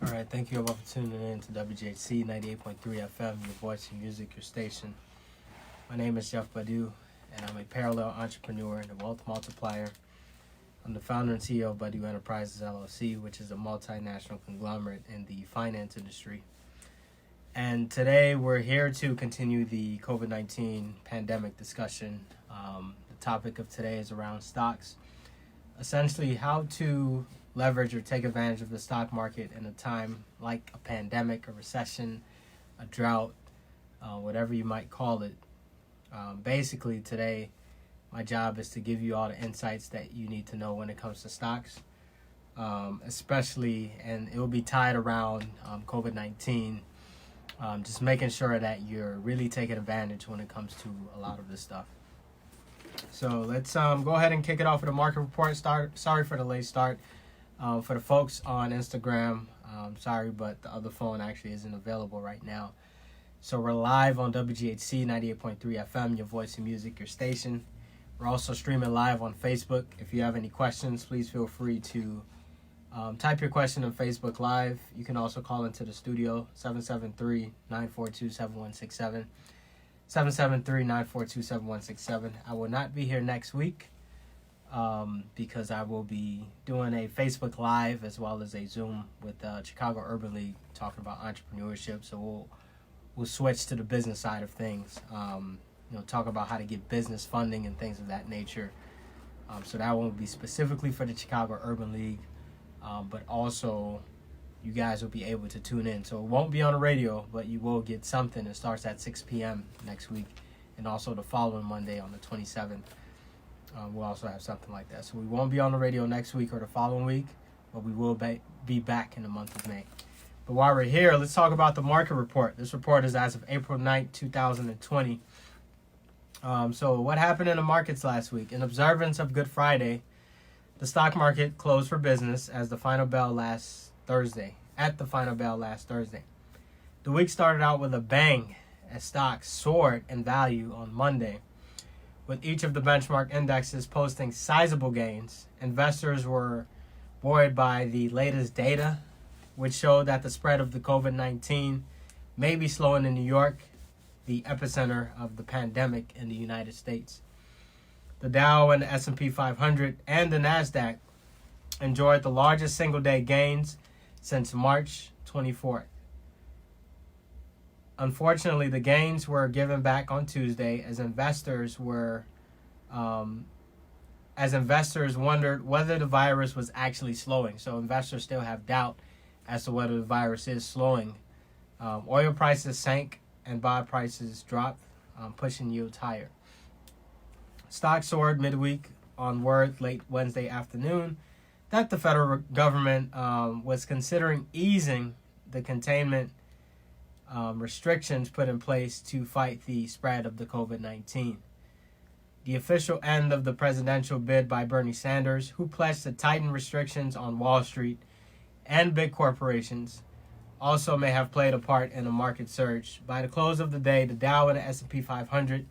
All right, thank you all for tuning in to WJC 98.3 FM, your voice, your music, your station. My name is Jeff Badu, and I'm a parallel entrepreneur and a wealth multiplier. I'm the founder and CEO of Badu Enterprises, LLC, which is a multinational conglomerate in the finance industry. And today we're here to continue the COVID-19 pandemic discussion. The topic of today is around stocks. Essentially, how to leverage or take advantage of the stock market in a time like a pandemic, a recession, a drought, whatever you might call it. Basically, today, my job is to give you all the insights that you need to know when it comes to stocks, especially, and it will be tied around COVID-19, just making sure that you're really taking advantage when it comes to a lot of this stuff. So let's go ahead and kick it off with a market report. Sorry for the late start. For the folks on Instagram, sorry, but the other phone actually isn't available right now. So we're live on WGHC 98.3 FM, your voice and music, your station. We're also streaming live on Facebook. If you have any questions, please feel free to type your question on Facebook Live. You can also call into the studio, 773-942-7167. 773-942-7167. I will not be here next week because I will be doing a Facebook Live as well as a Zoom with Chicago Urban League talking about entrepreneurship. So we'll switch to the business side of things. Talk about how to get business funding and things of that nature. So that won't be specifically for the Chicago Urban League, but also you guys will be able to tune in. So it won't be on the radio, but you will get something. It starts at 6 p.m. next week, and also the following Monday on the 27th. We'll also have something like that. So we won't be on the radio next week or the following week, but we will be back in the month of May. But while we're here, let's talk about the market report. This report is as of April 9th, 2020. So what happened in the markets last week? In observance of Good Friday, the stock market closed for business at the final bell last Thursday. The week started out with a bang as stocks soared in value on Monday, with each of the benchmark indexes posting sizable gains. Investors were buoyed by the latest data, which showed that the spread of the COVID-19 may be slowing in New York, the epicenter of the pandemic in the United States. The Dow and the S&P 500 and the NASDAQ enjoyed the largest single-day gains since March 24th. Unfortunately, the gains were given back on Tuesday as investors wondered whether the virus was actually slowing. So investors still have doubt as to whether the virus is slowing. Oil prices sank and bond prices dropped, pushing yields higher. Stocks soared midweek on word late Wednesday afternoon that the federal government was considering easing the containment restrictions put in place to fight the spread of the COVID-19. The official end of the presidential bid by Bernie Sanders, who pledged to tighten restrictions on Wall Street and big corporations, also may have played a part in the market surge. By the close of the day, the Dow and the S&P 500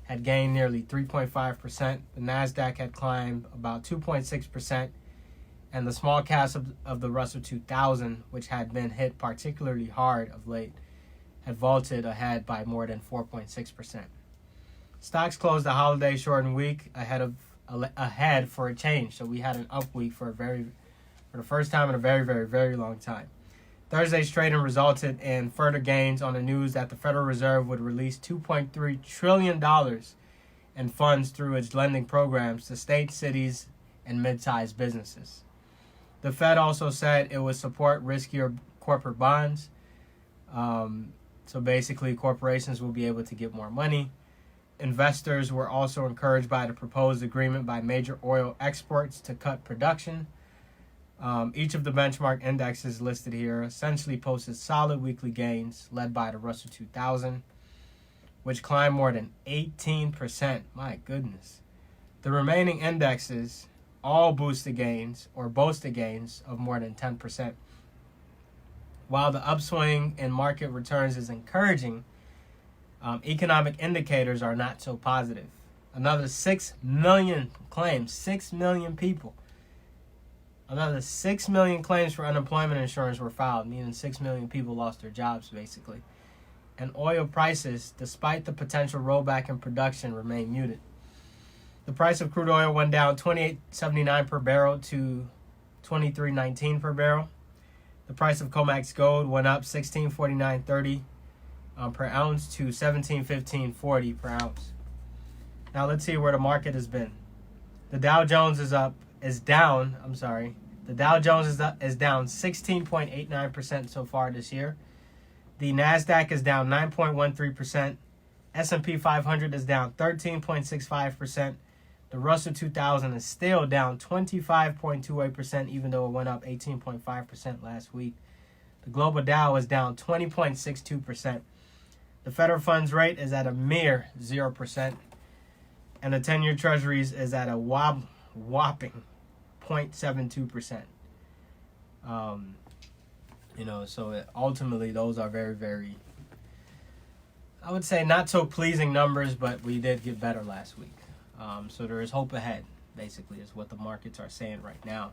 had gained nearly 3.5%. The NASDAQ had climbed about 2.6%. And the small caps of the Russell 2000, which had been hit particularly hard of late, had vaulted ahead by more than 4.6%. Stocks closed the holiday shortened week ahead for a change. So we had an up week for the first time in a very, very, very long time. Thursday's trading resulted in further gains on the news that the Federal Reserve would release $2.3 trillion in funds through its lending programs to states, cities, and mid-sized businesses. The Fed also said it would support riskier corporate bonds. So basically, corporations will be able to get more money. Investors were also encouraged by the proposed agreement by major oil exports to cut production. Each of the benchmark indexes listed here essentially posted solid weekly gains, led by the Russell 2000, which climbed more than 18%. My goodness. The remaining indexes all boosted gains of more than 10%. While the upswing in market returns is encouraging, economic indicators are not so positive. Another 6 million people Another 6 million claims for unemployment insurance were filed, meaning 6 million people lost their jobs, basically. And oil prices, despite the potential rollback in production, remain muted. The price of crude oil went down $28.79 per barrel to $23.19 per barrel. The price of COMEX gold went up $16.49.30 per ounce to $17.15.40 per ounce. Now let's see where the market has been. The Dow Jones is down 16.89% so far this year. The Nasdaq is down 9.13%. S&P 500 is down 13.65%. The Russell 2000 is still down 25.28%, even though it went up 18.5% last week. The global Dow is down 20.62%. The federal funds rate is at a mere 0%. And the 10-year treasuries is at a whopping 0.72%. So ultimately those are very, very, I would say, not so pleasing numbers, but we did get better last week. So there is hope ahead, basically, is what the markets are saying right now.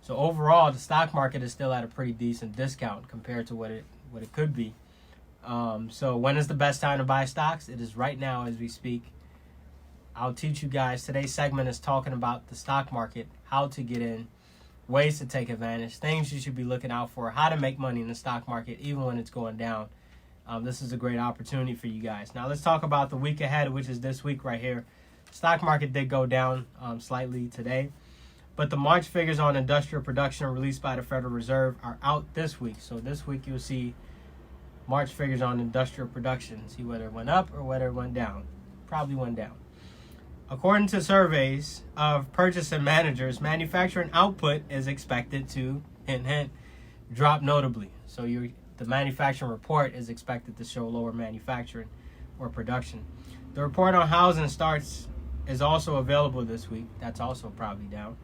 So overall, the stock market is still at a pretty decent discount compared to what it could be. So when is the best time to buy stocks? It is right now as we speak. I'll teach you guys. Today's segment is talking about the stock market, how to get in, ways to take advantage, things you should be looking out for, how to make money in the stock market even when it's going down. This is a great opportunity for you guys. Now let's talk about the week ahead, which is this week right here. Stock market did go down slightly today, but the March figures on industrial production released by the Federal Reserve are out this week. So this week you'll see March figures on industrial production, see whether it went up or whether it went down. Probably went down. According to surveys of purchasing managers, manufacturing output is expected to, hint, hint, drop notably. So the manufacturing report is expected to show lower manufacturing or production. The report on housing starts is also available this week. That's also probably down.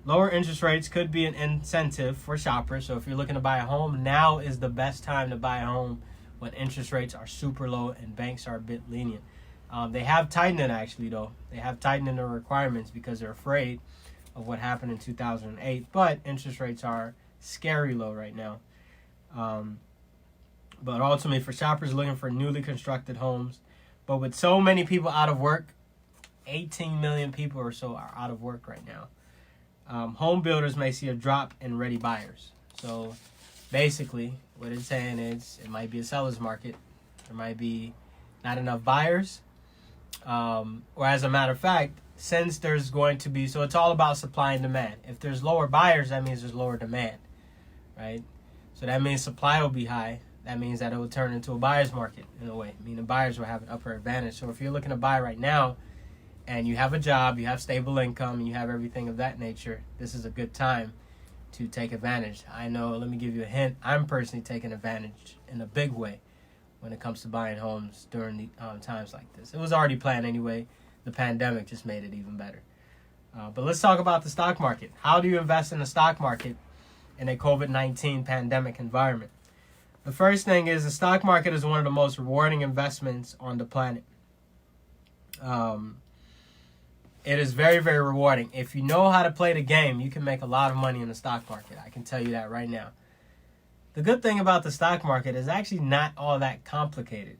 Lower interest rates could be an incentive for shoppers. So if you're looking to buy a home, now is the best time to buy a home when interest rates are super low and banks are a bit lenient. They have tightened it, actually, though. They have tightened the requirements because they're afraid of what happened in 2008. But interest rates are scary low right now. But ultimately, for shoppers looking for newly constructed homes, but with so many people out of work, 18 million people or so are out of work right now. Home builders may see a drop in ready buyers. So basically, what it's saying is it might be a seller's market. There might be not enough buyers. Or as a matter of fact, since there's going to be, so it's all about supply and demand. If there's lower buyers, that means there's lower demand, right? So that means supply will be high. That means that it will turn into a buyer's market in a way, meaning buyers will have an upper advantage. So if you're looking to buy right now and you have a job, you have stable income, and you have everything of that nature, this is a good time to take advantage. I know, let me give you a hint, I'm personally taking advantage in a big way when it comes to buying homes during the times like this. It was already planned anyway. The pandemic just made it even better. But let's talk about the stock market. How do you invest in the stock market in a COVID-19 pandemic environment? The first thing is the stock market is one of the most rewarding investments on the planet. It is very, very rewarding. If you know how to play the game, you can make a lot of money in the stock market. I can tell you that right now. The good thing about the stock market is actually not all that complicated.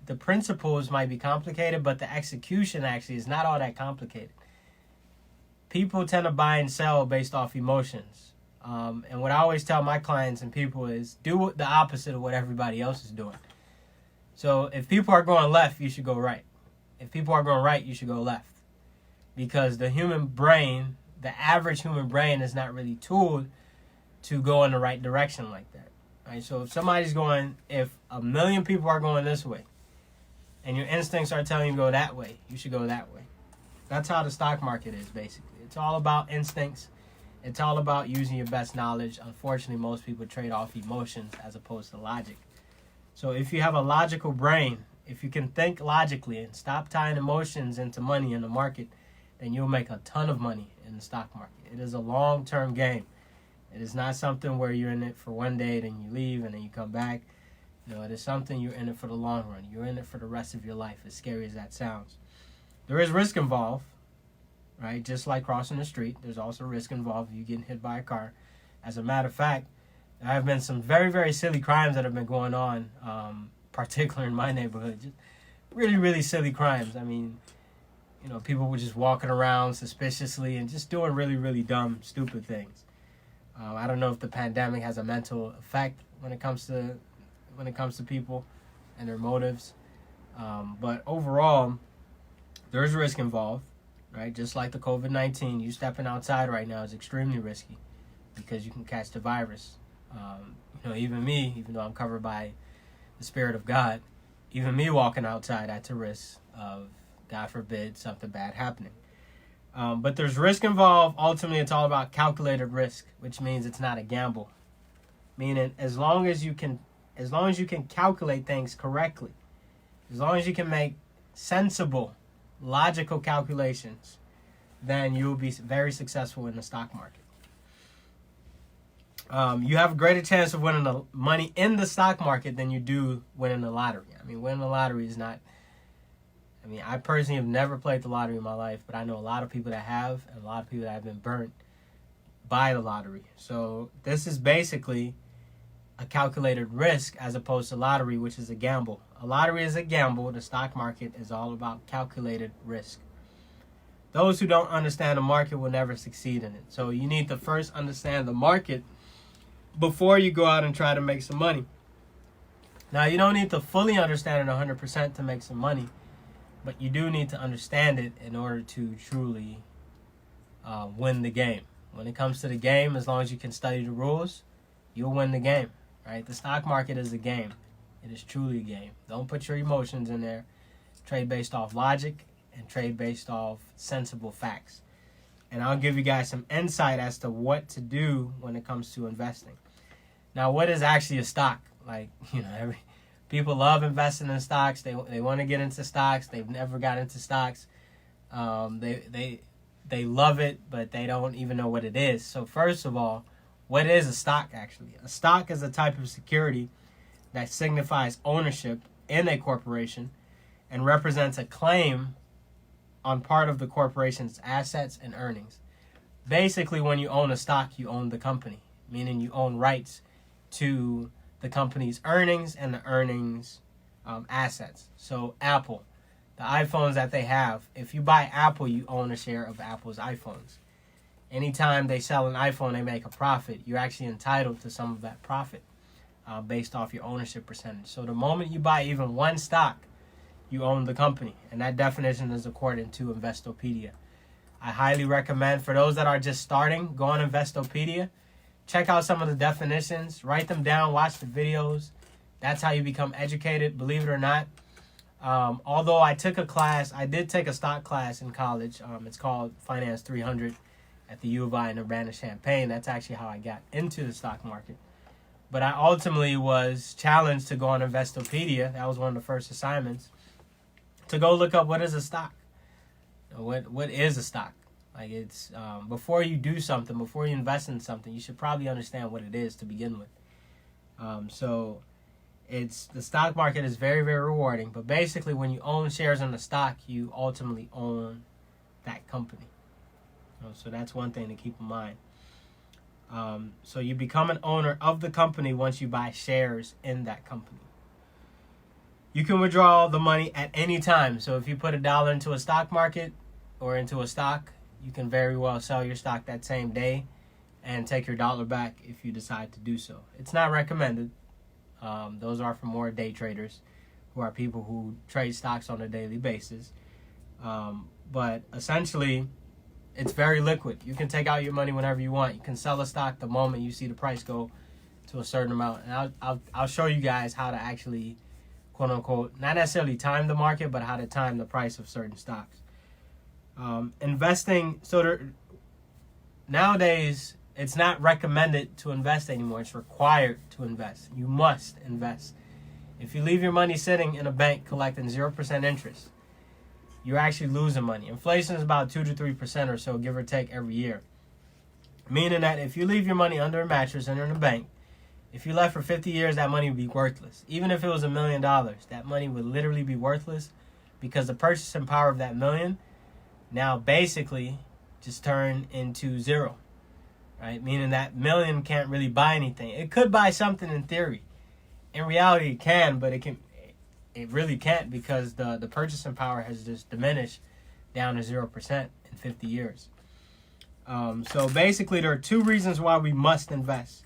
The principles might be complicated, but the execution actually is not all that complicated. People tend to buy and sell based off emotions. And what I always tell my clients and people is do the opposite of what everybody else is doing. So if people are going left, you should go right. If people are going right, you should go left. Because the human brain, the average human brain is not really tooled to go in the right direction like that. Right? So if if 1 million people are going this way and your instincts are telling you to go that way, you should go that way. That's how the stock market is, basically. It's all about instincts. It's all about using your best knowledge. Unfortunately, most people trade off emotions as opposed to logic. So if you have a logical brain, if you can think logically and stop tying emotions into money in the market, then you'll make a ton of money in the stock market. It is a long-term game. It is not something where you're in it for one day, then you leave, and then you come back. No, it is something you're in it for the long run. You're in it for the rest of your life, as scary as that sounds. There is risk involved. right? Just like crossing the street, there's also risk involved if you getting hit by a car. As a matter of fact, there have been some very, very silly crimes that have been going on, particularly in my neighborhood. Just really, really silly crimes. I mean, people were just walking around suspiciously and just doing really, really dumb, stupid things. I don't know if the pandemic has a mental effect when it comes to people and their motives. But overall, there's risk involved, right? Just like the COVID-19, you stepping outside right now is extremely risky because you can catch the virus. Even me, even though I'm covered by the Spirit of God, even me walking outside at the risk of, God forbid, something bad happening. But there's risk involved. Ultimately, it's all about calculated risk, which means it's not a gamble. Meaning, as long as you can calculate things correctly, as long as you can make sensible, logical calculations, then you'll be very successful in the stock market. You have a greater chance of winning the money in the stock market than you do winning the lottery. I mean, winning the lottery is not... I personally have never played the lottery in my life, but I know a lot of people that have, and a lot of people that have been burnt by the lottery. So this is basically a calculated risk as opposed to lottery, which is a gamble. A lottery is a gamble. The stock market is all about calculated risk. Those who don't understand the market will never succeed in it. So you need to first understand the market before you go out and try to make some money. Now, you don't need to fully understand it 100% to make some money, but you do need to understand it in order to truly win the game. When it comes to the game, as long as you can study the rules, you'll win the game, right? The stock market is a game. It is truly a game. Don't put your emotions in there. Trade based off logic and trade based off sensible facts. And I'll give you guys some insight as to what to do when it comes to investing. Now, what is actually a stock? People love investing in stocks. They want to get into stocks. They've never got into stocks. They love it, but they don't even know what it is. So first of all, what is a stock actually? A stock is a type of security that signifies ownership in a corporation and represents a claim on part of the corporation's assets and earnings. Basically, when you own a stock, you own the company, meaning you own rights to the company's earnings and the earnings assets. So Apple, the iPhones that they have, if you buy Apple, you own a share of Apple's iPhones. Anytime they sell an iPhone, they make a profit. You're actually entitled to some of that profit based off your ownership percentage. So the moment you buy even one stock, you own the company. And that definition is according to Investopedia. I highly recommend, for those that are just starting, go on Investopedia. Check out some of the definitions. Write them down. Watch the videos. That's how you become educated, believe it or not. Although I did take a stock class in college. It's called Finance 300 at the U of I in Urbana-Champaign. That's actually how I got into the stock market. But I ultimately was challenged to go on Investopedia. That was one of the first assignments. To go look up what is a stock. What is a stock? Like, it's before you do something, before you invest in something, you should probably understand what it is to begin with. So the stock market is very, very rewarding. But basically, when you own shares in the stock, you ultimately own that company. So that's one thing to keep in mind. So you become an owner of the company once you buy shares in that company. You can withdraw the money at any time. So if you put $1 into a stock market or into a stock, you can very well sell your stock that same day and take your $1 back if you decide to do so. It's not recommended. Those are for more day traders, who are people who trade stocks on a daily basis. But essentially, it's very liquid. You can take out your money whenever you want. You can sell a stock the moment you see the price go to a certain amount. And I'll show you guys how to actually, quote unquote, not necessarily time the market, but how to time the price of certain stocks. Investing, nowadays, it's not recommended to invest anymore. It's required to invest. You must invest. If you leave your money sitting in a bank collecting 0% interest, you're actually losing money. Inflation is about 2 to 3% or so, give or take, every year. Meaning that if you leave your money under a mattress and in a bank, if you left for 50 years, that money would be worthless. Even if it was $1 million, that money would literally be worthless because the purchasing power of that million now basically just turn into zero, right? Meaning that million can't really buy anything. It could buy something in theory. In reality, it can, but it really can't, because the purchasing power has just diminished down to 0% in 50 years. So basically, there are two reasons why we must invest.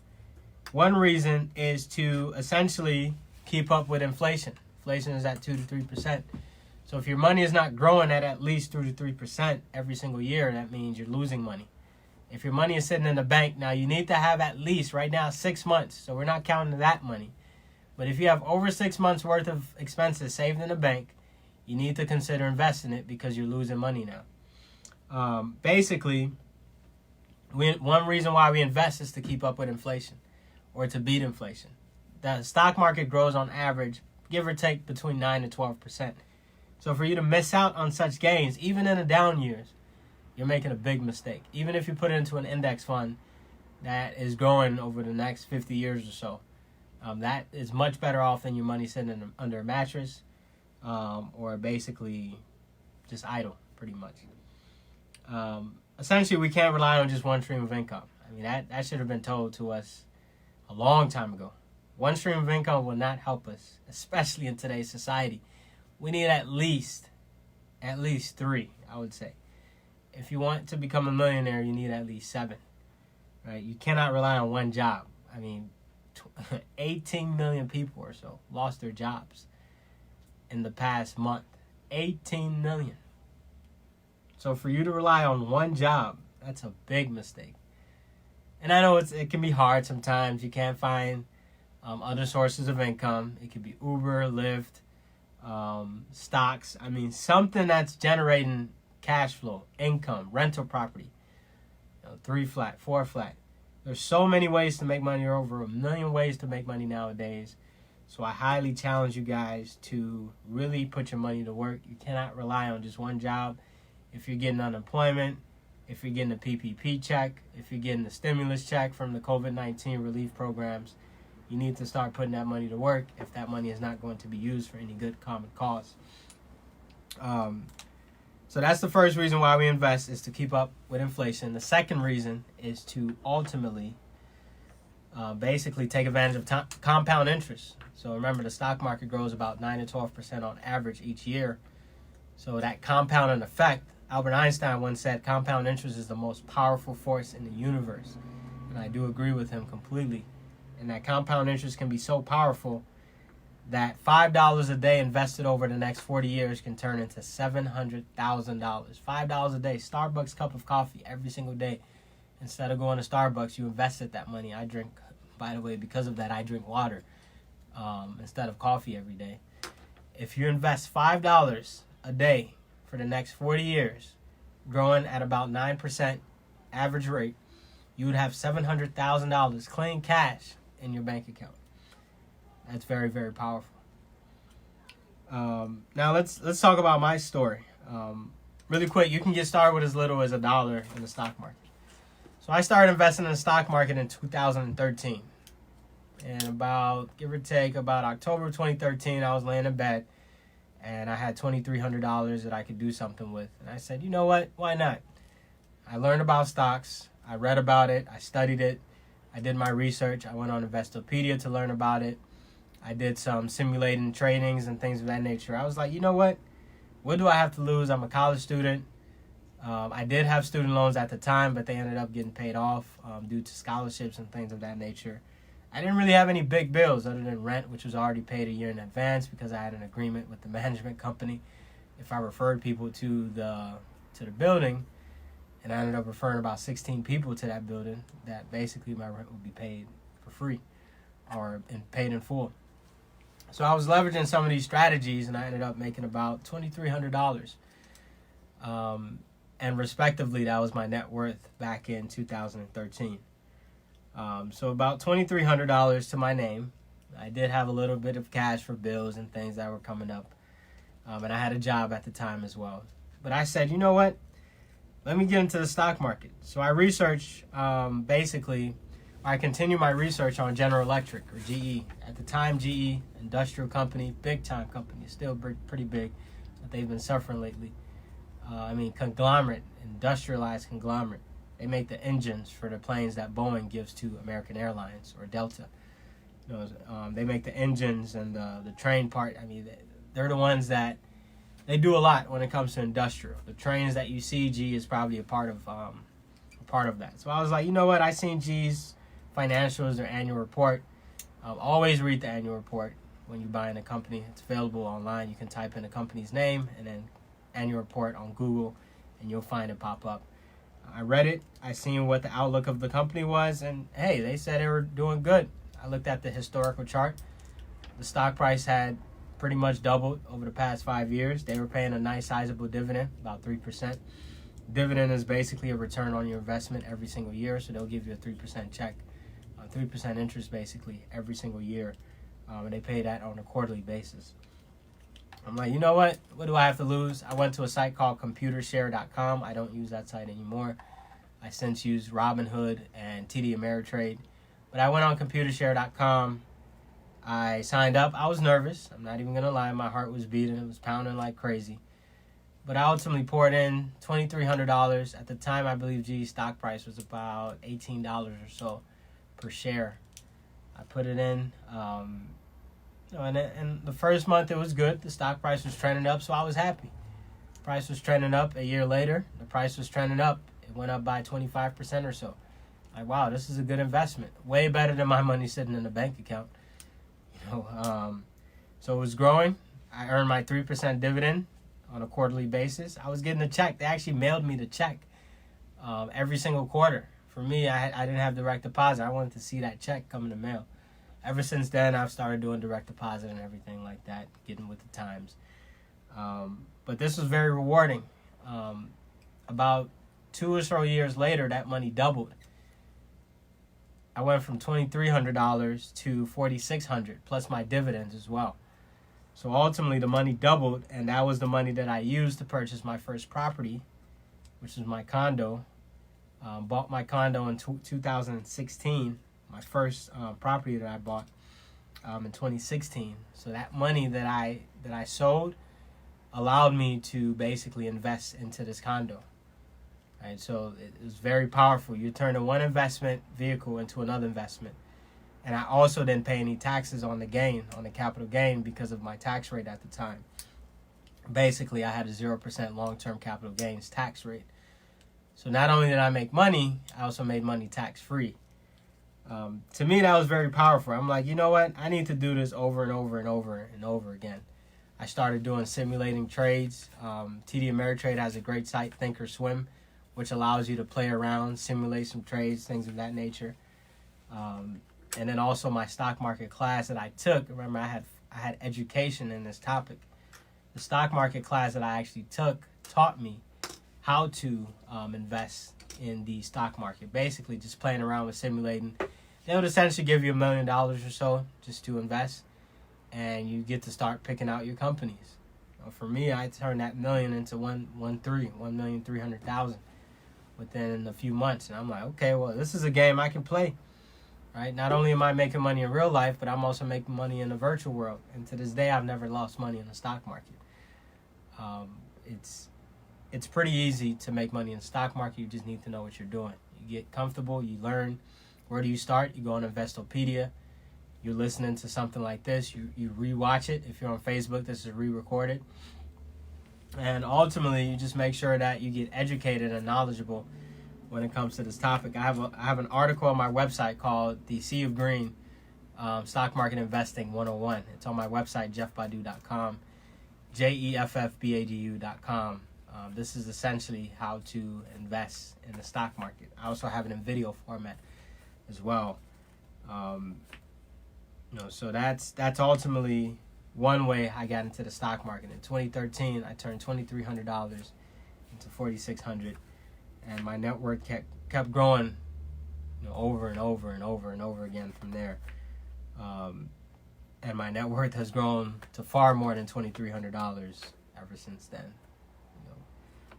One reason is to essentially keep up with inflation. Inflation is at 2 to 3%. So if your money is not growing at least 2 to 3% every single year, that means you're losing money. If your money is sitting in the bank, now you need to have at least right now 6 months. So we're not counting that money. But if you have over 6 months worth of expenses saved in the bank, you need to consider investing it, because you're losing money now. Basically, one reason why we invest is to keep up with inflation, or to beat inflation. The stock market grows on average, give or take, between 9 to 12%. So for you to miss out on such gains, even in the down years, you're making a big mistake. Even if you put it into an index fund that is growing over the next 50 years or so, that is much better off than your money sitting under a mattress, or basically just idle, pretty much. Essentially, we can't rely on just one stream of income. I mean, that should have been told to us a long time ago. One stream of income will not help us, especially in today's society. We need at least 3, I would say. If you want to become a millionaire, you need at least 7, right? You cannot rely on one job. I mean, 18 million people or so lost their jobs in the past month. 18 million. So for you to rely on one job, that's a big mistake. And I know it can be hard sometimes. You can't find other sources of income. It could be Uber, Lyft, stocks. I mean, something that's generating cash flow, income, rental property, 3 flat, 4 flat. There's so many ways to make money, or over 1 million ways to make money nowadays. So I highly challenge you guys to really put your money to work. You cannot rely on just one job. If you're getting unemployment, if you're getting a PPP check, if you're getting a stimulus check from the COVID-19 relief programs, you need to start putting that money to work if that money is not going to be used for any good common cause. So that's the first reason why we invest, is to keep up with inflation. The second reason is to ultimately basically take advantage of compound interest. So remember, the stock market grows about 9 to 12% on average each year. So that compounding effect, Albert Einstein once said, compound interest is the most powerful force in the universe. And I do agree with him completely. And that compound interest can be so powerful that $5 a day invested over the next 40 years can turn into $700,000. $5 a day, Starbucks cup of coffee every single day. Instead of going to Starbucks, you invested that money. I drink, by the way, because of that, I drink water instead of coffee every day. If you invest $5 a day for the next 40 years, growing at about 9% average rate, you would have $700,000 clean cash in your bank account. That's very, very powerful. Now let's talk about my story. Really quick, you can get started with as little as $1 in the stock market. So I started investing in the stock market in 2013. And about, give or take, about October 2013, I was laying in bed and I had $2,300 that I could do something with. And I said, you know what? Why not? I learned about stocks. I read about it. I studied it. I did my research. I went on Investopedia to learn about it. I did some simulating tradings and things of that nature. I was like, you know what? What do I have to lose? I'm a college student. I did have student loans at the time, but they ended up getting paid off due to scholarships and things of that nature. I didn't really have any big bills other than rent, which was already paid a year in advance because I had an agreement with the management company. If I referred people to the building, and I ended up referring about 16 people to that building, that basically my rent would be paid for free or paid in full. So I was leveraging some of these strategies, and I ended up making about $2,300. And respectively, that was my net worth back in 2013. So about $2,300 to my name. I did have a little bit of cash for bills and things that were coming up. And I had a job at the time as well. But I said, you know what? Let me get into the stock market. So I researched, I continue my research on General Electric, or GE. At the time, GE, industrial company, big time company, still pretty big, but they've been suffering lately. conglomerate, industrialized conglomerate. They make the engines for the planes that Boeing gives to American Airlines or Delta. They make the engines and the train part. They're the ones that they do a lot when it comes to industrial. The trains that you see, GE is probably a part of that. So I was like, you know what? I seen GE's financials, their annual report. Always read the annual report when you buy in a company. It's available online. You can type in a company's name and then annual report on Google, and you'll find it pop up. I read it. I seen what the outlook of the company was, and hey, they said they were doing good. I looked at the historical chart. The stock price had pretty much doubled over the past 5 years. They were paying a nice sizable dividend, about 3%. Dividend is basically a return on your investment every single year, so they'll give you a 3% check, 3% interest basically every single year, and they pay that on a quarterly basis. I'm like, you know what? What do I have to lose? I went to a site called Computersharecom. I don't use that site anymore. I since use Robinhood and TD Ameritrade. But I went on Computershare.com. I signed up. I was nervous. I'm not even going to lie. My heart was beating. It was pounding like crazy. But I ultimately poured in $2,300. At the time, I believe GE stock price was about $18 or so per share. I put it in. And the first month it was good. The stock price was trending up, so I was happy. Price was trending up. A year later, the price was trending up. It went up by 25% or so. Like, wow, this is a good investment. Way better than my money sitting in a bank account. So it was growing. I earned my 3% dividend on a quarterly basis. I was getting a check. They actually mailed me the check every single quarter. For me, I didn't have direct deposit. I wanted to see that check come in the mail. Ever since then, I've started doing direct deposit and everything like that, getting with the times. But this was very rewarding. About 2 or so years later, that money doubled. I went from $2,300 to $4,600 plus my dividends as well. So ultimately, the money doubled, and that was the money that I used to purchase my first property, which is my condo. Bought my condo in 2016. My first property that I bought in 2016. So that money that I sold allowed me to basically invest into this condo. Right, so it was very powerful. You turn one investment vehicle into another investment. And I also didn't pay any taxes on the gain, on the capital gain, because of my tax rate at the time. Basically, I had a 0% long-term capital gains tax rate. So not only did I make money, I also made money tax-free. To me, that was very powerful. I'm like, you know what? I need to do this over and over and over and over again. I started doing simulating trades. TD Ameritrade has a great site, Thinkorswim, which allows you to play around, simulate some trades, things of that nature. And then also my stock market class that I took. Remember, I had education in this topic. The stock market class that I actually took taught me how to invest in the stock market. Basically, just playing around with simulating. They would essentially give you $1 million or so just to invest, and you get to start picking out your companies. For me, I turned that million into 1,300,000 within a few months, and I'm like, okay, well, this is a game I can play. Right? Not only am I making money in real life, but I'm also making money in the virtual world. And to this day, I've never lost money in the stock market. It's pretty easy to make money in the stock market. You just need to know what you're doing. You get comfortable. You learn. Where do you start? You go on Investopedia. You're listening to something like this. You rewatch it. If you're on Facebook, this is re-recorded. And ultimately, you just make sure that you get educated and knowledgeable when it comes to this topic. I have an article on my website called The Sea of Green, Stock Market Investing 101. It's on my website, jeffbadu.com, jeffbadu.com. This is essentially how to invest in the stock market. I also have it in video format as well. So that's ultimately one way I got into the stock market. In 2013, I turned $2,300 into $4,600. And my net worth kept growing, over and over and over and over again from there. And my net worth has grown to far more than $2,300 ever since then,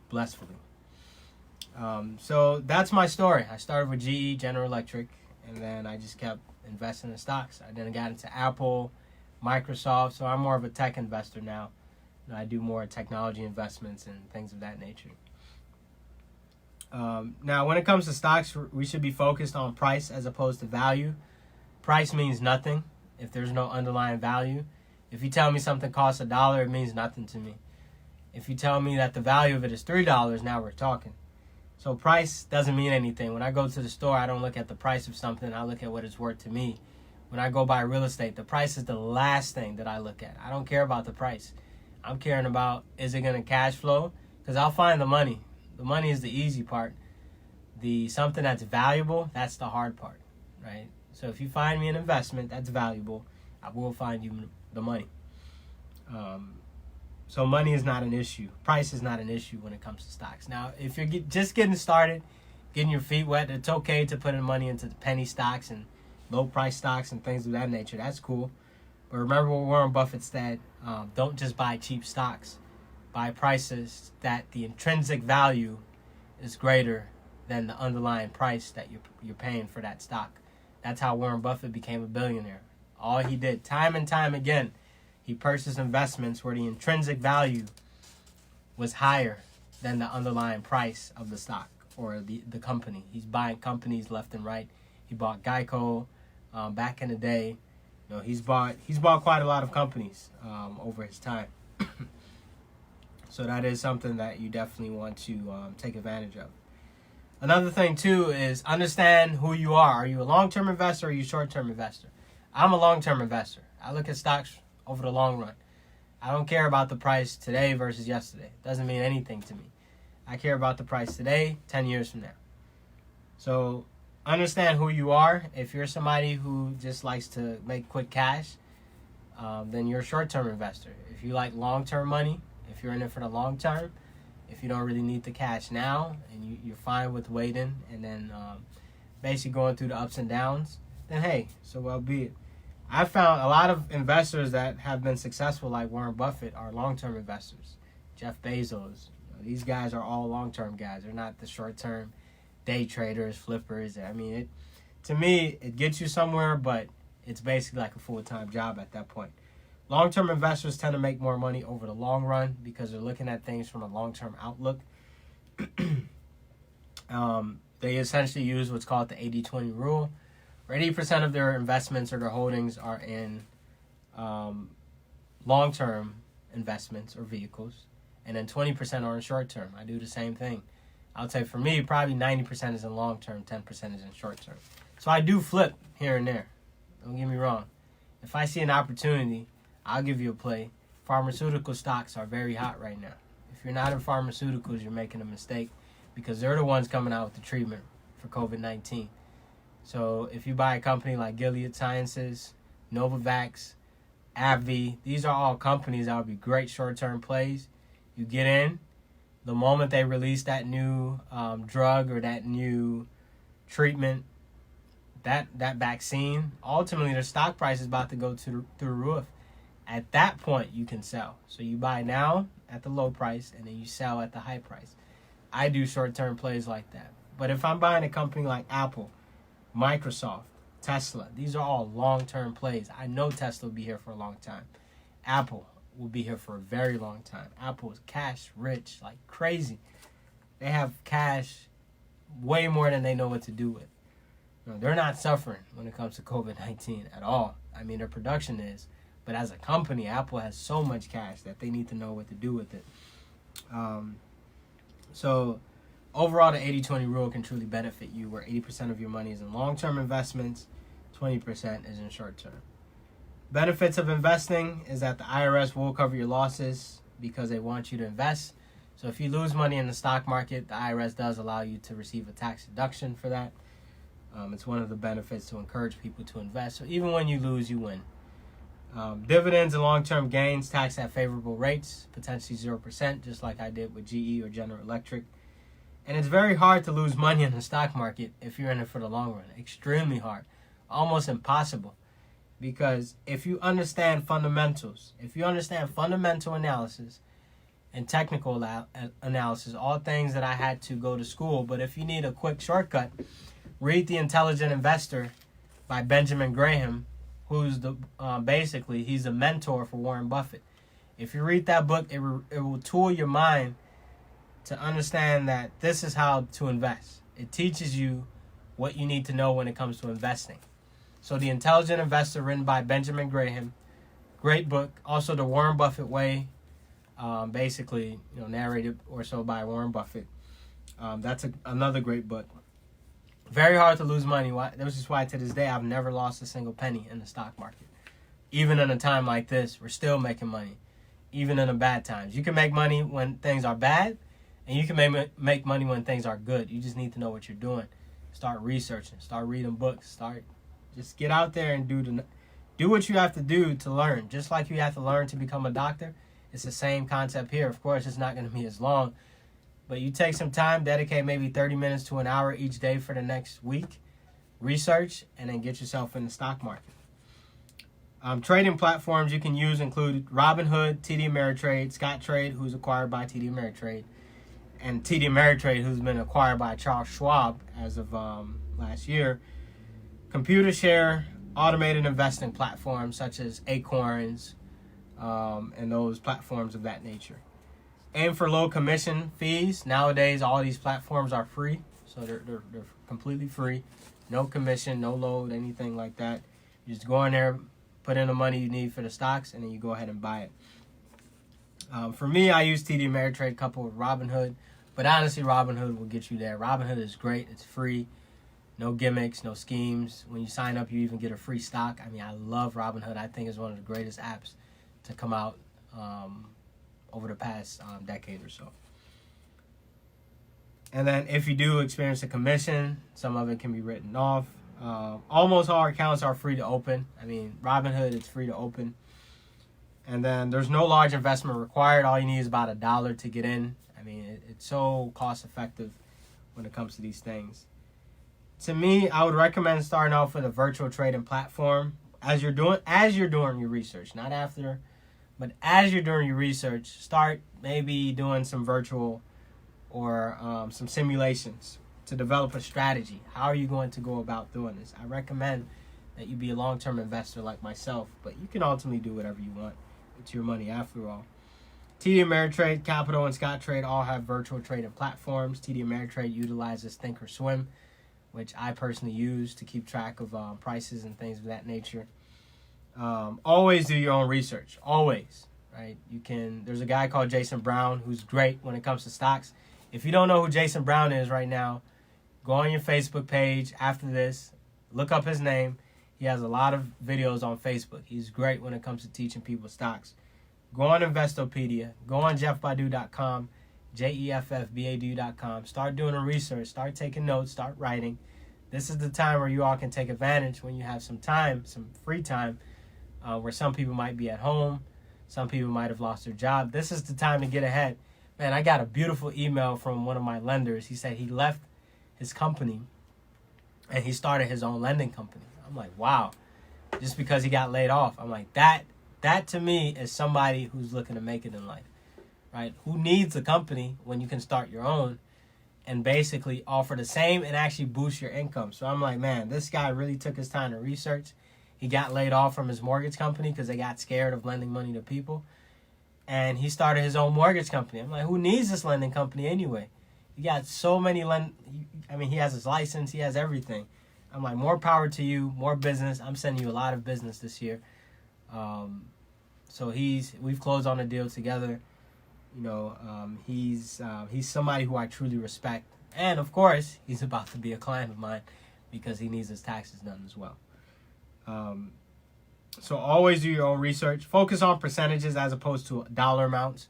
blissfully. So that's my story. I started with GE, General Electric, and then I just kept investing in stocks. I then got into Apple, Microsoft, so I'm more of a tech investor now. I do more technology investments and things of that nature. Now, when it comes to stocks, we should be focused on price as opposed to value. Price means nothing if there's no underlying value. If you tell me something costs $1, it means nothing to me. If you tell me that the value of it is $3, now we're talking. So price doesn't mean anything. When I go to the store, I don't look at the price of something. I look at what it's worth to me. When I go buy real estate, the price is the last thing that I look at. I don't care about the price. I'm caring about, is it going to cash flow? Because I'll find the money. The money is the easy part. Something that's valuable, that's the hard part, right? So if you find me an investment that's valuable, I will find you the money. So money is not an issue. Price is not an issue when it comes to stocks. Now, if you're just getting started, getting your feet wet, it's okay to put in money into the penny stocks and low price stocks and things of that nature. That's cool. But remember what Warren Buffett said, don't just buy cheap stocks. Buy prices that the intrinsic value is greater than the underlying price that you're paying for that stock. That's how Warren Buffett became a billionaire. All he did, time and time again, he purchased investments where the intrinsic value was higher than the underlying price of the stock or the company. He's buying companies left and right. He bought Geico back in the day. You know, he's bought quite a lot of companies over his time. So that is something that you definitely want to take advantage of. Another thing, too, is understand who you are. Are you a long-term investor or are you a short-term investor? I'm a long-term investor. I look at stocks over the long run. I don't care about the price today versus yesterday. It doesn't mean anything to me. I care about the price today, 10 years from now. So understand who you are. If you're somebody who just likes to make quick cash, then you're a short-term investor. If you like long-term money, if you're in it for the long term, if you don't really need the cash now and you're fine with waiting and then basically going through the ups and downs, then hey, so well be it. I found a lot of investors that have been successful, like Warren Buffett, are long-term investors. Jeff Bezos, these guys are all long-term guys. They're not the short-term day traders, flippers. I mean, to me, it gets you somewhere, but it's basically like a full-time job at that point. Long-term investors tend to make more money over the long run because they're looking at things from a long-term outlook. They essentially use what's called the 80-20 rule, where 80% of their investments or their holdings are in long-term investments or vehicles, and then 20% are in short-term. I do the same thing. I would say for me, probably 90% is in long-term, 10% is in short-term. So I do flip here and there. Don't get me wrong. If I see an opportunity, I'll give you a play. Pharmaceutical stocks are very hot right now. If you're not in pharmaceuticals, you're making a mistake because they're the ones coming out with the treatment for COVID-19. So if you buy a company like Gilead Sciences, Novavax, AbbVie, these are all companies that would be great short-term plays. You get in. The moment they release that new drug or that new treatment, that vaccine, ultimately their stock price is about to go through the roof. At that point, you can sell. So you buy now at the low price, and then you sell at the high price. I do short-term plays like that. But if I'm buying a company like Apple, Microsoft, Tesla, these are all long-term plays. I know Tesla will be here for a long time. Apple will be here for a very long time. Apple is cash rich like crazy. They have cash way more than they know what to do with. No, they're not suffering when it comes to COVID-19 at all. I mean, their production is. But as a company, Apple has so much cash that they need to know what to do with it. So overall, the 80-20 rule can truly benefit you, where 80% of your money is in long-term investments, 20% is in short-term. Benefits of investing is that the IRS will cover your losses because they want you to invest. So if you lose money in the stock market, the IRS does allow you to receive a tax deduction for that. It's one of the benefits to encourage people to invest. So even when you lose, you win. Dividends and long-term gains taxed at favorable rates, potentially 0%, just like I did with GE or General Electric. And it's very hard to lose money in the stock market if you're in it for the long run. Extremely hard. Almost impossible. Because if you understand fundamentals, if you understand fundamental analysis and technical analysis, all things that I had to go to school, but if you need a quick shortcut, read The Intelligent Investor by Benjamin Graham, who's basically he's a mentor for Warren Buffett. If you read that book, it will tool your mind to understand that this is how to invest. It teaches you what you need to know when it comes to investing. So The Intelligent Investor, written by Benjamin Graham, great book. Also The Warren Buffett Way, basically, narrated or so by Warren Buffett. That's another great book. Very hard to lose money. This is why to this day I've never lost a single penny in the stock market. Even in a time like this, we're still making money. Even in the bad times. You can make money when things are bad, and you can make money when things are good. You just need to know what you're doing. Start researching. Start reading books. Just get out there and do what you have to do to learn. Just like you have to learn to become a doctor, it's the same concept here. Of course, it's not going to be as long, but you take some time, dedicate maybe 30 minutes to an hour each day for the next week, research, and then get yourself in the stock market. Trading platforms you can use include Robinhood, TD Ameritrade, Scottrade, who's acquired by TD Ameritrade, and TD Ameritrade, who's been acquired by Charles Schwab as of last year. Computershare, automated investing platforms such as Acorns, and those platforms of that nature. Aim for low commission fees. Nowadays, all these platforms are free, so they're completely free. No commission, no load, anything like that. You just go in there, put in the money you need for the stocks, and then you go ahead and buy it. For me, I use TD Ameritrade coupled with Robinhood, but honestly, Robinhood will get you there. Robinhood is great. It's free. No gimmicks, no schemes. When you sign up, you even get a free stock. I mean, I love Robinhood. I think it's one of the greatest apps to come out over the past decade or so. And then if you do experience a commission, some of it can be written off. Almost all accounts are free to open. I mean, Robinhood, it's free to open. And then there's no large investment required. All you need is about $1 to get in. I mean, it's so cost effective when it comes to these things. To me, I would recommend starting off with a virtual trading platform as you're doing your research, not after, but as you're doing your research, start maybe doing some virtual or some simulations to develop a strategy. How are you going to go about doing this? I recommend that you be a long-term investor like myself, but you can ultimately do whatever you want. It's your money after all. TD Ameritrade, Capital, and Scottrade all have virtual trading platforms. TD Ameritrade utilizes Thinkorswim, which I personally use to keep track of prices and things of that nature. Always do your own research. Always, right? There's a guy called Jason Brown who's great when it comes to stocks. If you don't know who Jason Brown is right now, go on your Facebook page after this, look up his name. He has a lot of videos on Facebook. He's great when it comes to teaching people stocks. Go on Investopedia. Go on jeffbadu.com, jeffbadu.com. Start doing the research. Start taking notes. Start writing. This is the time where you all can take advantage when you have some time, some free time, where some people might be at home. Some people might have lost their job. This is the time to get ahead. Man, I got a beautiful email from one of my lenders. He said he left his company and he started his own lending company. I'm like, wow, just because he got laid off. I'm like, that to me is somebody who's looking to make it in life, right? Who needs a company when you can start your own and basically offer the same and actually boost your income? So I'm like, man, this guy really took his time to research. He got laid off from his mortgage company because they got scared of lending money to people. And he started his own mortgage company. I'm like, who needs this lending company anyway? He got so many he has his license. He has everything. I'm like, more power to you, more business. I'm sending you a lot of business this year. So we've closed on a deal together. He's somebody who I truly respect. And of course, he's about to be a client of mine because he needs his taxes done as well. So always do your own research. Focus on percentages as opposed to dollar amounts.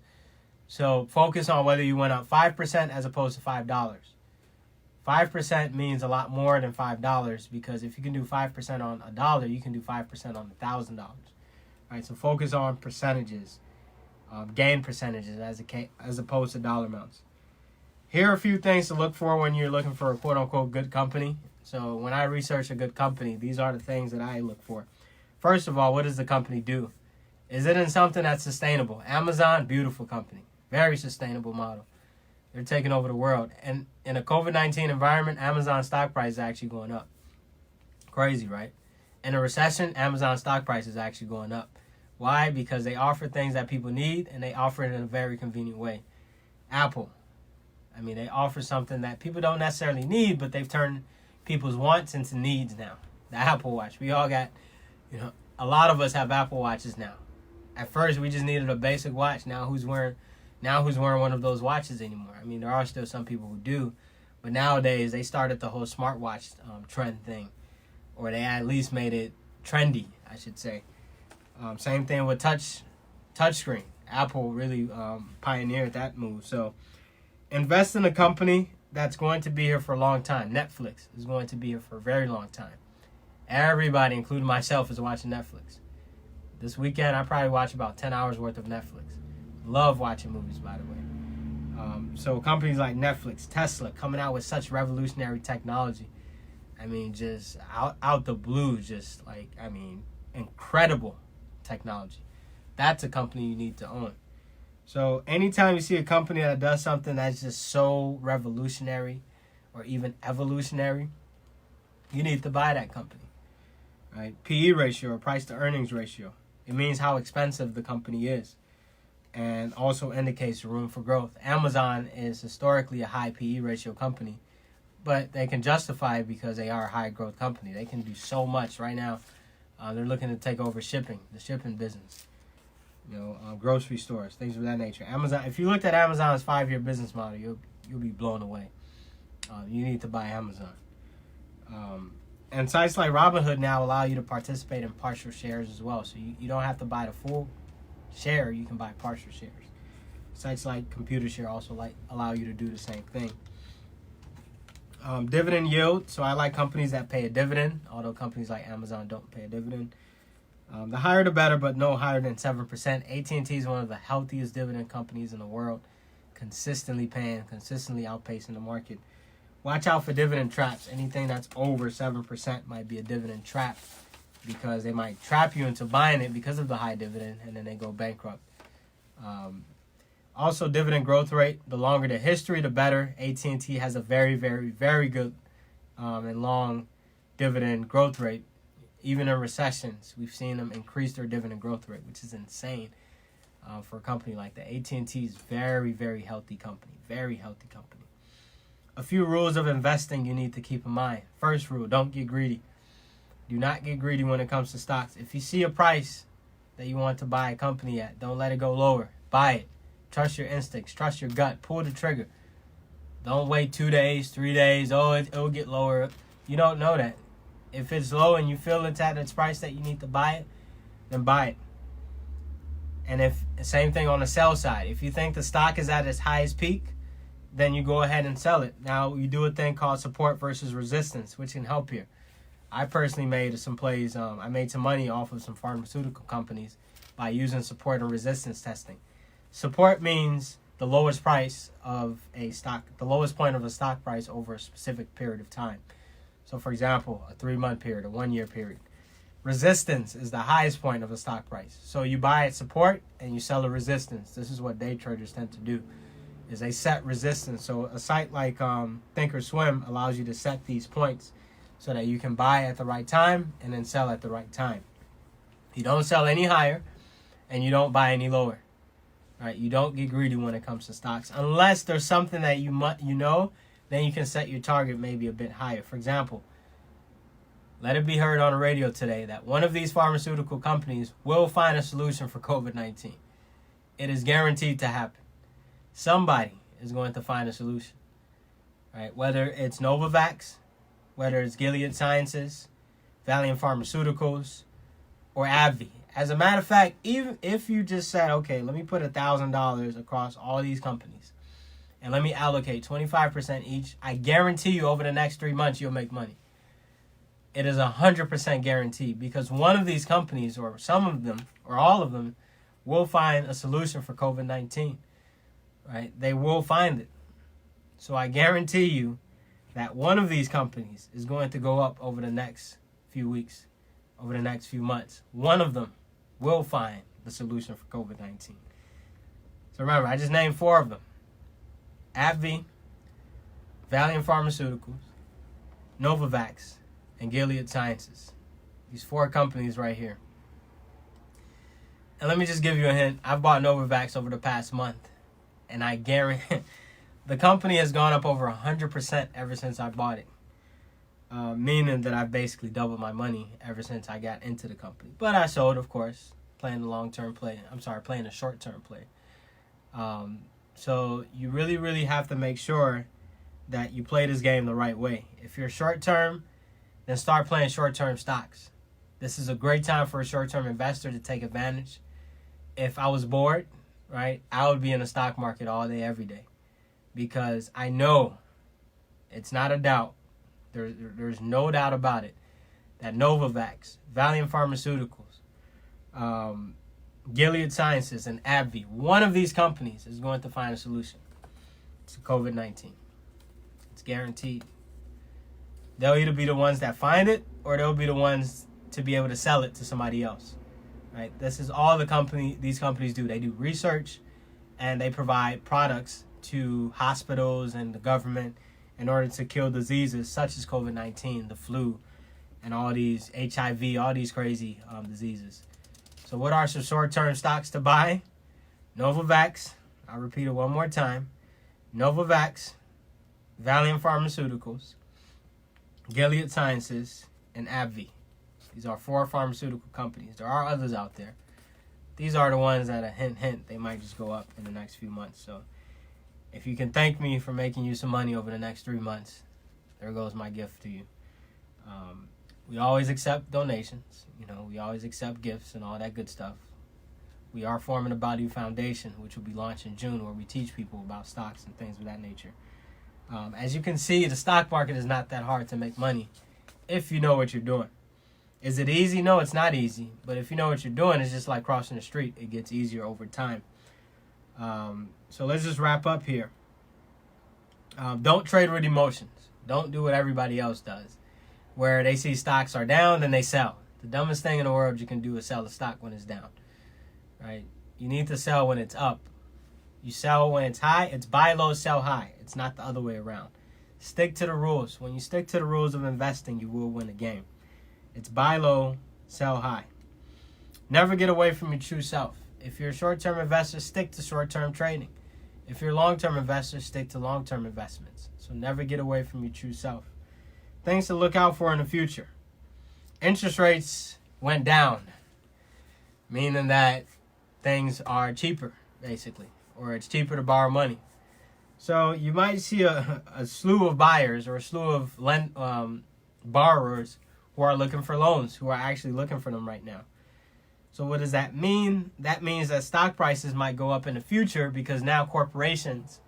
So focus on whether you went up 5% as opposed to $5. 5% means a lot more than $5 because if you can do 5% on $1, you can do 5% on $1,000. Right? So focus on percentages, gain percentages as opposed to dollar amounts. Here are a few things to look for when you're looking for a quote-unquote good company. So when I research a good company, these are the things that I look for. First of all, what does the company do? Is it in something that's sustainable? Amazon, beautiful company. Very sustainable model. They're taking over the world. And in a COVID-19 environment, Amazon stock price is actually going up. Crazy, right? In a recession, Amazon stock price is actually going up. Why? Because they offer things that people need, and they offer it in a very convenient way. Apple, I mean, they offer something that people don't necessarily need, but they've turned people's wants into needs now. The Apple Watch. We all got, a lot of us have Apple Watches now. At first, we just needed a basic watch. Now who's wearing one of those watches anymore? I mean, there are still some people who do, but nowadays they started the whole smartwatch trend thing, or they at least made it trendy, I should say. Same thing with touchscreen. Apple really pioneered that move. So invest in a company that's going to be here for a long time. Netflix is going to be here for a very long time. Everybody, including myself, is watching Netflix. This weekend, I probably watch about 10 hours worth of Netflix. Love watching movies, by the way. So companies like Netflix, Tesla, coming out with such revolutionary technology. I mean, just out the blue, incredible technology. That's a company you need to own. So anytime you see a company that does something that's just so revolutionary or even evolutionary, you need to buy that company. Right? PE ratio, or price to earnings ratio. It means how expensive the company is, and also indicates room for growth. Amazon is historically a high PE ratio company, but they can justify it because they are a high growth company. They can do so much right now. They're looking to take over the shipping business. Grocery stores, things of that nature. Amazon. If you looked at Amazon's 5-year business model, you'll be blown away. You need to buy Amazon. And sites like Robinhood now allow you to participate in partial shares as well. So you don't have to buy the full share. You can buy partial shares. Sites like Computershare also allow you to do the same thing. Dividend yield. So I like companies that pay a dividend, although companies like Amazon don't pay a dividend. The higher the better, but no higher than 7%. AT&T is one of the healthiest dividend companies in the world. Consistently paying, consistently outpacing the market. Watch out for dividend traps. Anything that's over 7% might be a dividend trap, because they might trap you into buying it because of the high dividend, and then they go bankrupt. Also, dividend growth rate. The longer the history, the better. AT&T has a very, very, very good and long dividend growth rate. Even in recessions, we've seen them increase their dividend growth rate, which is insane for a company like that. AT&T is very, very healthy company. Very healthy company. A few rules of investing you need to keep in mind. First rule, don't get greedy. Do not get greedy when it comes to stocks. If you see a price that you want to buy a company at, don't let it go lower. Buy it. Trust your instincts. Trust your gut. Pull the trigger. Don't wait 2 days, 3 days. It'll get lower. You don't know that. If it's low and you feel it's at its price that you need to buy it, then buy it. And same thing on the sell side. If you think the stock is at its highest peak, then you go ahead and sell it. Now, you do a thing called support versus resistance, which can help you. I personally made some plays. I made some money off of some pharmaceutical companies by using support and resistance testing. Support means the lowest price of a stock, the lowest point of a stock price over a specific period of time. So, for example, a 3-month period, a 1-year period. Resistance is the highest point of a stock price. So you buy at support and you sell at resistance. This is what day traders tend to do, is they set resistance. So a site like Thinkorswim allows you to set these points so that you can buy at the right time and then sell at the right time. You don't sell any higher and you don't buy any lower. Right? You don't get greedy when it comes to stocks, unless there's something that then you can set your target maybe a bit higher. For example, let it be heard on the radio today that one of these pharmaceutical companies will find a solution for COVID-19. It is guaranteed to happen. Somebody is going to find a solution. Right? Whether it's Novavax, whether it's Gilead Sciences, Valiant Pharmaceuticals, or AbbVie. As a matter of fact, even if you just said, okay, let me put $1,000 across all these companies and let me allocate 25% each, I guarantee you over the next 3 months you'll make money. It is 100% guaranteed, because one of these companies, or some of them, or all of them, will find a solution for COVID-19. Right? They will find it. So I guarantee you that one of these companies is going to go up over the next few weeks, over the next few months. One of them will find the solution for COVID-19. So remember, I just named 4 of them. AbbVie, Valiant Pharmaceuticals, Novavax, and Gilead Sciences. These 4 companies right here. And let me just give you a hint. I've bought Novavax over the past month, and I guarantee the company has gone up over 100% ever since I bought it. Meaning that I've basically doubled my money ever since I got into the company. But I sold, of course, playing a short-term play. So you really, really have to make sure that you play this game the right way. If you're short-term, then start playing short-term stocks. This is a great time for a short-term investor to take advantage. If I was bored, right, I would be in the stock market all day, every day. Because I know, it's not a doubt, there's no doubt about it, that Novavax, Valiant Pharmaceuticals, Gilead Sciences, and AbbVie, one of these companies is going to find a solution to COVID-19. It's guaranteed. They'll either be the ones that find it, or they'll be the ones to be able to sell it to somebody else. Right? This is all these companies do. They do research, and they provide products to hospitals and the government in order to kill diseases such as COVID-19, the flu, and all these HIV, all these crazy diseases. So what are some short-term stocks to buy? Novavax. I'll repeat it one more time. Novavax, Valiant Pharmaceuticals, Gilead Sciences, and AbbVie. These are 4 pharmaceutical companies. There are others out there. These are the ones that, a hint, they might just go up in the next few months. So if you can thank me for making you some money over the next 3 months, there goes my gift to you. We always accept donations. We always accept gifts and all that good stuff. We are forming a Badu Foundation, which will be launched in June, where we teach people about stocks and things of that nature. As you can see, the stock market is not that hard to make money if you know what you're doing. Is it easy? No, it's not easy. But if you know what you're doing, it's just like crossing the street. It gets easier over time. So let's just wrap up here. Don't trade with emotions. Don't do what everybody else does, where they see stocks are down, then they sell. The dumbest thing in the world you can do is sell a stock when it's down. Right? You need to sell when it's up. You sell when it's high. It's buy low, sell high. It's not the other way around. Stick to the rules. When you stick to the rules of investing, you will win a game. It's buy low, sell high. Never get away from your true self. If you're a short-term investor, stick to short-term trading. If you're a long-term investor, stick to long-term investments. So never get away from your true self. Things to look out for in the future. Interest rates went down, meaning that things are cheaper, basically, or it's cheaper to borrow money. So you might see a slew of buyers or a slew of borrowers who are looking for loans, who are actually looking for them right now. So what does that mean? That means that stock prices might go up in the future because now corporations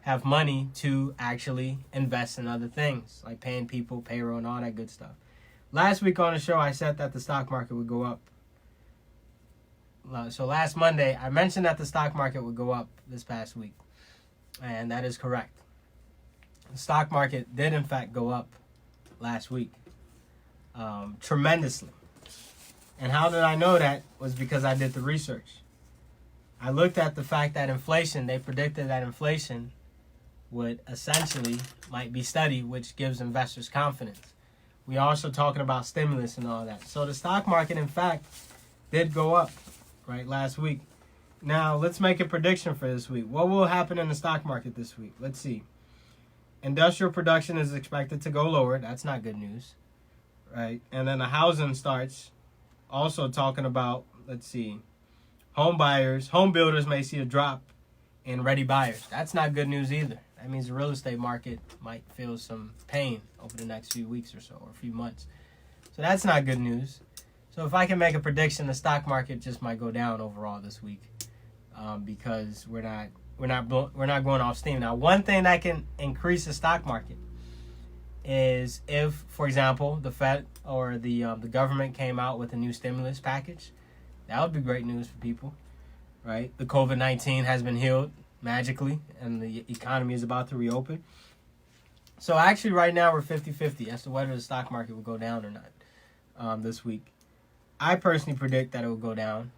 have money to actually invest in other things, like paying people, payroll, and all that good stuff. Last week on the show, I said that the stock market would go up. So last Monday, I mentioned that the stock market would go up this past week. And that is correct. The stock market did, in fact, go up last week. Tremendously. And how did I know that? Was because I did the research. I looked at the fact that inflation, they predicted that inflation would essentially might be steady, which gives investors confidence. We are also talking about stimulus and all that. So the stock market, in fact, did go up, right, last week. Now, let's make a prediction for this week. What will happen in the stock market this week? Let's see. Industrial production is expected to go lower. That's not good news, right? And then the housing starts. Also talking about, let's see, home builders may see a drop in ready buyers. That's not good news either. That means the real estate market might feel some pain over the next few weeks or so, or a few months. So that's not good news. So if I can make a prediction, the stock market just might go down overall this week, because we're not going off steam. Now, one thing that can increase the stock market is if, for example, the Fed or the government came out with a new stimulus package. That would be great news for people, right? The COVID-19 has been healed magically, and the economy is about to reopen. So actually, right now, we're 50-50 as to whether the stock market will go down or not this week. I personally predict that it will go down,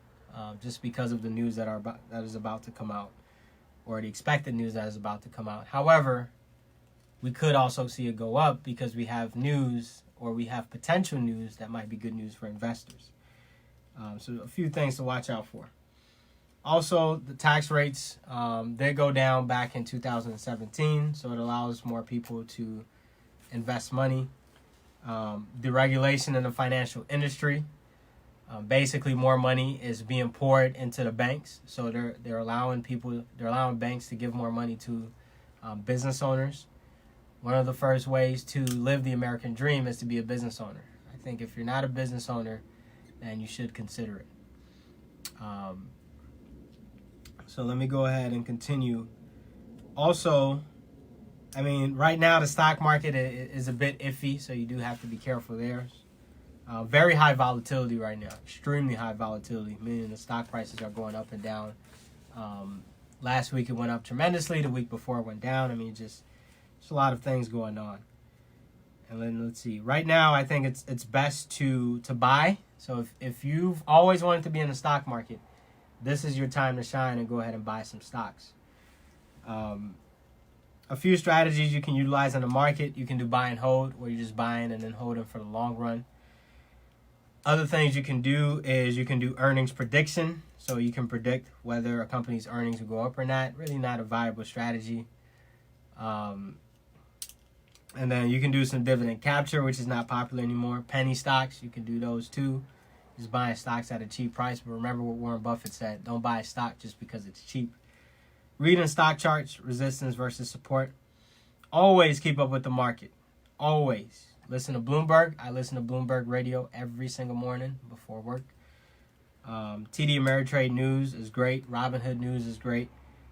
just because of the news that is about to come out, or the expected news that is about to come out. However, we could also see it go up because we have news, or we have potential news that might be good news for investors. So a few things to watch out for. Also, the tax rates, they go down back in 2017, so it allows more people to invest money. The regulation in the financial industry, basically more money is being poured into the banks, so they're allowing banks to give more money to business owners. One of the first ways to live the American dream is to be a business owner. I think if you're not a business owner, then you should consider it. So let me go ahead and continue. Also, I mean, right now the stock market is a bit iffy, so you do have to be careful there. Very high volatility right now, extremely high volatility, meaning the stock prices are going up and down. Last week it went up tremendously. The week before it went down. I mean, just a lot of things going on. And then let's see. Right now, I think it's best to buy. So if you've always wanted to be in the stock market, this is your time to shine and go ahead and buy some stocks. A few strategies you can utilize in the market. You can do buy and hold, where you're just buying and then holding for the long run. Other things you can do is you can do earnings prediction. So you can predict whether a company's earnings will go up or not. Really not a viable strategy. And then you can do some dividend capture, which is not popular anymore. Penny stocks, you can do those too. Just buying stocks at a cheap price. But remember what Warren Buffett said. Don't buy a stock just because it's cheap. Reading stock charts, resistance versus support. Always keep up with the market. Always. Listen to Bloomberg. I listen to Bloomberg radio every single morning before work. TD Ameritrade News is great. Robinhood News is great.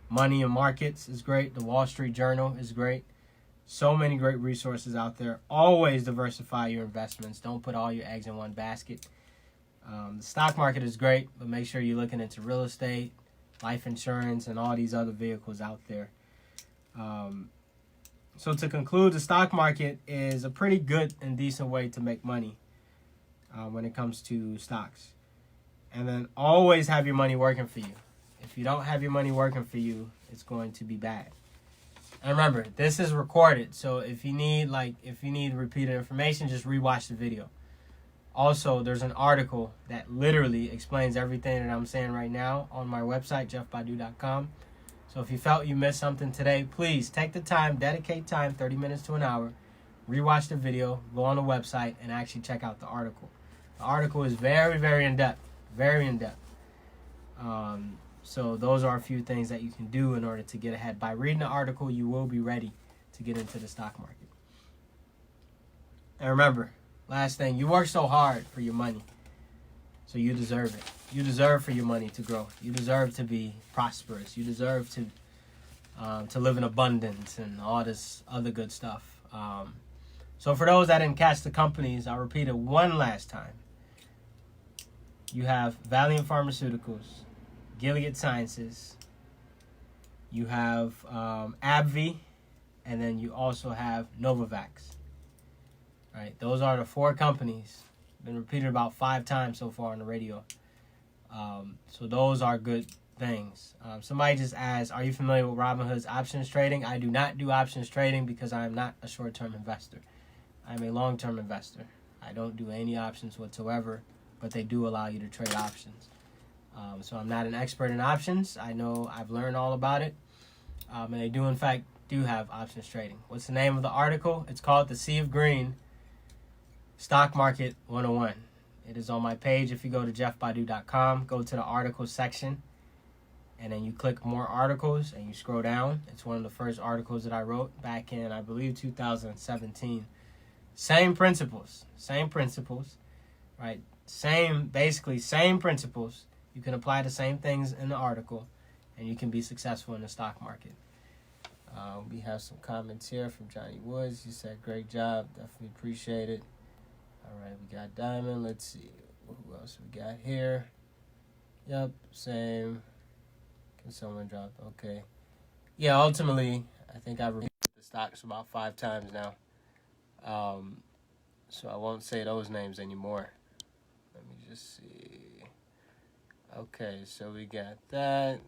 Money and Markets is great. The Wall Street Journal is great. So many great resources out there. Always diversify your investments. Don't put all your eggs in one basket. The stock market is great, but make sure you're looking into real estate, life insurance, and all these other vehicles out there. So to conclude, the stock market is a pretty good and decent way to make money when it comes to stocks. And then always have your money working for you. If you don't have your money working for you, it's going to be bad. And remember, this is recorded, so if you need repeated information, just rewatch the video. Also, there's an article that literally explains everything that I'm saying right now on my website, jeffbadu.com. So if you felt you missed something today, please take the time, dedicate time, 30 minutes to an hour, rewatch the video, go on the website, and actually check out the article. The article is very, very in-depth, very in-depth. So those are a few things that you can do in order to get ahead. By reading the article, you will be ready to get into the stock market. And remember, last thing, you work so hard for your money, so you deserve it. You deserve for your money to grow. You deserve to be prosperous. You deserve to live in abundance and all this other good stuff. So for those that didn't catch the companies, I'll repeat it one last time. You have Valiant Pharmaceuticals, Gilead Sciences, you have AbbVie, and then you also have Novavax. Right, those are the four companies. Been repeated about 5 times so far on the radio. So those are good things. Somebody just asked, are you familiar with Robinhood's options trading? I do not do options trading because I am not a short-term investor. I'm a long-term investor. I don't do any options whatsoever, but they do allow you to trade options. So I'm not an expert in options. I know I've learned all about it. And they do, in fact, have options trading. What's the name of the article? It's called The Sea of Green, Stock Market 101. It is on my page. If you go to jeffbadu.com, go to the articles section, and then you click more articles, and you scroll down. It's one of the first articles that I wrote back in, I believe, 2017. Same principles, right? Same principles. You can apply the same things in the article, and you can be successful in the stock market. We have some comments here from Johnny Woods. He said, great job. Definitely appreciate it. All right, we got Diamond. Let's see. Who else we got here? Yep, same. Can someone drop? Okay. Yeah, ultimately, I think I've reviewed the stocks about 5 times now. So I won't say those names anymore. Let me just see. Okay, so we got that.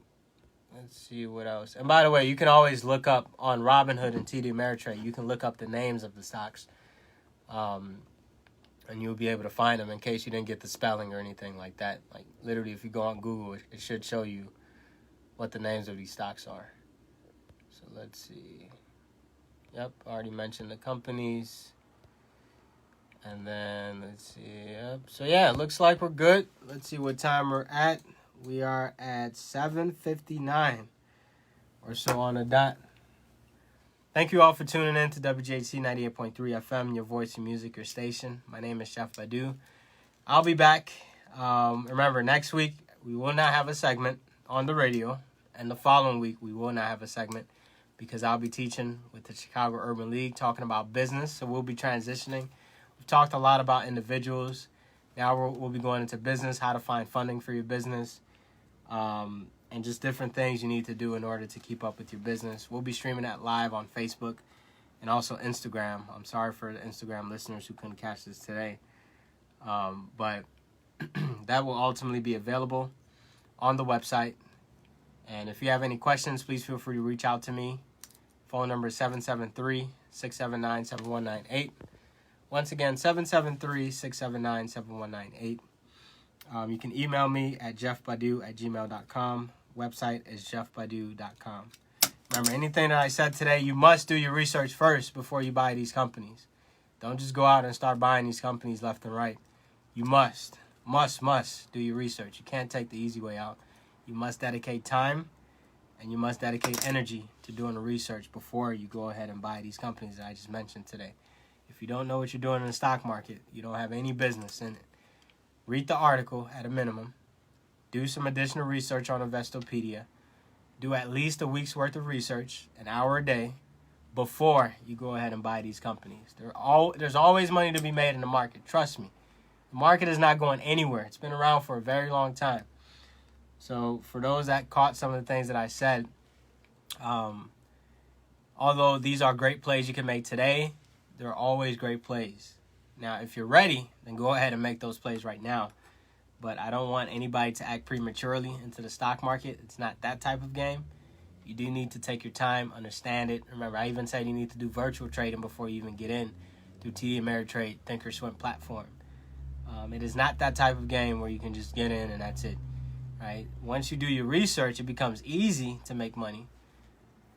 Let's see what else. And by the way, you can always look up on Robinhood and TD Ameritrade. You can look up the names of the stocks. and you'll be able to find them in case you didn't get the spelling or anything like that. Like, literally, if you go on Google, it should show you what the names of these stocks are. So let's see. Yep, already mentioned the companies. And then, let's see. Yep. So, yeah, it looks like we're good. Let's see what time we're at. We are at 7:59 or so on the dot. Thank you all for tuning in to WJC 98.3 FM, your voice, your music, your station. My name is Chef Badu. I'll be back. Remember, next week, we will not have a segment on the radio. And the following week, we will not have a segment because I'll be teaching with the Chicago Urban League, talking about business. So we'll be transitioning. We've talked a lot about individuals. Now we'll be going into business, how to find funding for your business, and just different things you need to do in order to keep up with your business. We'll be streaming that live on Facebook and also Instagram. I'm sorry for the Instagram listeners who couldn't catch this today. But that will ultimately be available on the website. And if you have any questions, please feel free to reach out to me. Phone number is 773-679-7198. Once again, 773-679-7198. You can email me at jeffbadu@gmail.com. Website is jeffbadu.com. Remember, anything that I said today, you must do your research first before you buy these companies. Don't just go out and start buying these companies left and right. You must do your research. You can't take the easy way out. You must dedicate time and you must dedicate energy to doing the research before you go ahead and buy these companies that I just mentioned today. If you don't know what you're doing in the stock market, you don't have any business in it. Read the article at a minimum. Do some additional research on Investopedia. Do at least a week's worth of research, an hour a day, before you go ahead and buy these companies. There's always money to be made in the market. Trust me. The market is not going anywhere. It's been around for a very long time. So for those that caught some of the things that I said, although these are great plays you can make today, they're always great plays. Now, if you're ready, then go ahead and make those plays right now. But I don't want anybody to act prematurely into the stock market. It's not that type of game. You do need to take your time, understand it. Remember, I even said you need to do virtual trading before you even get in through TD Ameritrade, Thinkorswim platform. It is not that type of game where you can just get in and that's it. Right? Once you do your research, it becomes easy to make money.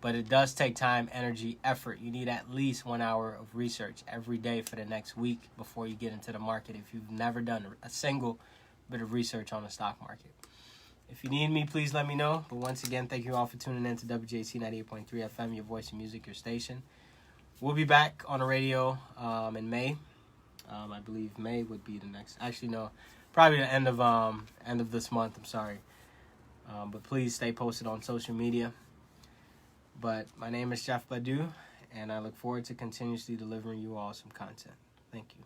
But it does take time, energy, effort. You need at least 1 hour of research every day for the next week before you get into the market if you've never done a single bit of research on the stock market. If you need me, please let me know. But once again, thank you all for tuning in to WJC 98.3 FM, your voice and music, your station. We'll be back on the radio in May. I believe May would be the next. Actually, no, probably the end of this month. I'm sorry. But please stay posted on social media. But my name is Chef Badu, and I look forward to continuously delivering you all some content. Thank you.